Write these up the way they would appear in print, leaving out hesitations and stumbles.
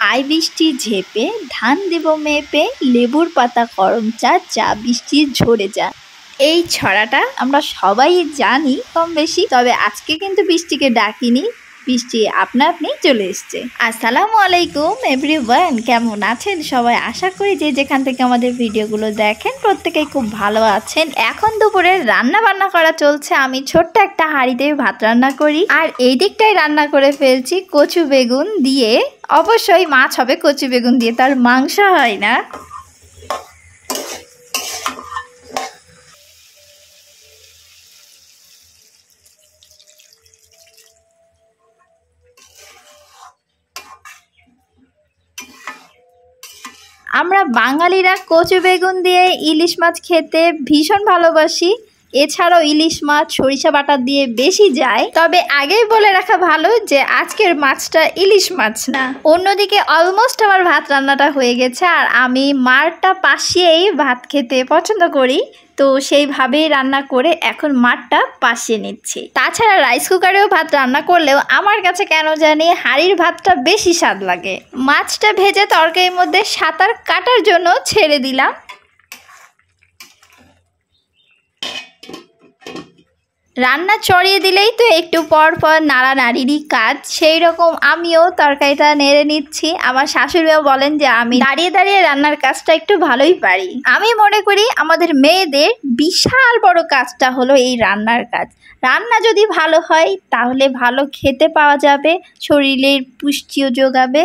I বৃষ্টি ঝেপে ধান দেব মেপে লেবুর পাতা করম চা চা বৃষ্টির ঝরে যা। এই ছড়াটা আমরা সবাই জানি কম বেশি, তবে আজকে কিন্তু বৃষ্টিকে ডাকিনি, বৃষ্টি আপনা আপনি চলে এসছে। আসসালামু আলাইকুম এভরিওয়ান, কেমন আছেন সবাই? আশা করি যে যেখান থেকে আমাদের ভিডিওগুলো দেখেন প্রত্যেকেই খুব ভালো আছেন। এখন দুপুরে রান্না বান্না করা চলছে। আমি ছোট্ট একটা হাঁড়িতে ভাত রান্না করি, আর এই দিকটাই রান্না করে ফেলছি কচু বেগুন দিয়ে। অবশ্যই মাছ হবে কচু বেগুন দিয়ে, তার মাংস হয় না। আমরা বাঙালিরা কচু বেগুন দিয়ে ইলিশ মাছ খেতে ভীষণ ভালোবাসি। এছাড়াও ইলিশ মাছ সরিষা বাটা দিয়ে বেশি যায়। তবে আগেই বলে রাখা ভালো যে আজকের মাছটা ইলিশ মাছ না। অন্যদিকে অলমোস্ট আমার ভাত রান্নাটা হয়ে গেছে, আর আমি মারটা পাশিয়েই ভাত খেতে পছন্দ করি, তো সেইভাবেই রান্না করে এখন মারটা পাশিয়ে নিচ্ছি। তাছাড়া রাইস কুকারেও ভাত রান্না করলেও আমার কাছে কেন জানি হাঁড়ির ভাতটা বেশি স্বাদ লাগে। মাছটা ভেজে তরকারির মধ্যে সাঁতার কাটার জন্য ছেড়ে দিলাম। রান্না চড়িয়ে দিলেই তো একটু পর পর নাড়ানাড়িরই কাজ, সেই রকম আমিও তরকারিটা নেড়ে নিচ্ছি। আমার শাশুড়িও বলেন যে আমি দাঁড়িয়ে দাঁড়িয়ে রান্নার কাজটা একটু ভালোই পারি। আমি মনে করি আমাদের মেয়েদের বিশাল বড় কাজটা হলো এই রান্নার কাজ। রান্না যদি ভালো হয় তাহলে ভালো খেতে পাওয়া যাবে, শরীরের পুষ্টিও যোগাবে,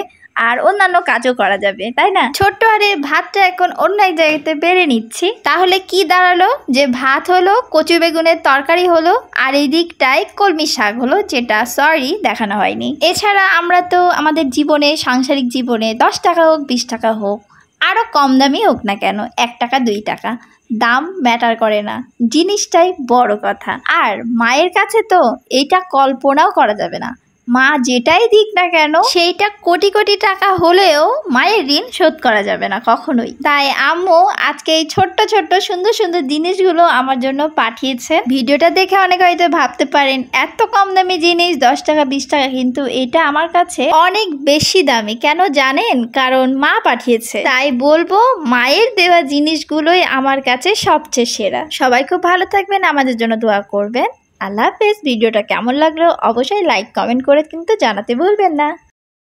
আর অন্যান্য কাজও করা যাবে, তাই না? ছোট্ট হাঁড়ির ভাতটা এখন অন্য এক জায়গাতে বেড়ে নিচ্ছি। তাহলে কি দাঁড়ালো, যে ভাত হলো, কচু বেগুনের তরকারি হলো, আর এই দিকটায় কলমি শাক হলো, যেটা দেখানো হয়নি। এছাড়া আমরা তো আমাদের জীবনে, সাংসারিক জীবনে 10 টাকা হোক 20 টাকা হোক, আরও কম দামি হোক না কেন, 1 টাকা 2 টাকা, দাম ম্যাটার করে না, জিনিসটাই বড় কথা। আর মায়ের কাছে তো এইটা কল্পনাও করা যাবে না। মা যেটাই দিক না কেন সেইটা কোটি কোটি টাকা হলেও মায়ের ঋণ শোধ করা যাবে না কখনোই। তাই আম্মু আজকে এই ছোট্ট ছোট্ট সুন্দর সুন্দর জিনিসগুলো আমার জন্য পাঠিয়েছে। ভিডিওটা দেখে অনেকে হয়তো ভাবতে পারেন এত কম দামি জিনিস 10 টাকা 20 টাকা, কিন্তু এটা আমার কাছে অনেক বেশি দামি। কেন জানেন? কারণ মা পাঠিয়েছে। তাই বলবো মায়ের দেওয়া জিনিসগুলোই আমার কাছে সবচেয়ে সেরা। সবাই খুব ভালো থাকবেন, আমাদের জন্য দোয়া করবেন। আল্লাহ হাফেজ। ভিডিওটা কেমন লাগলো অবশ্যই লাইক কমেন্ট করে কিন্তু জানাতে ভুলবেন না।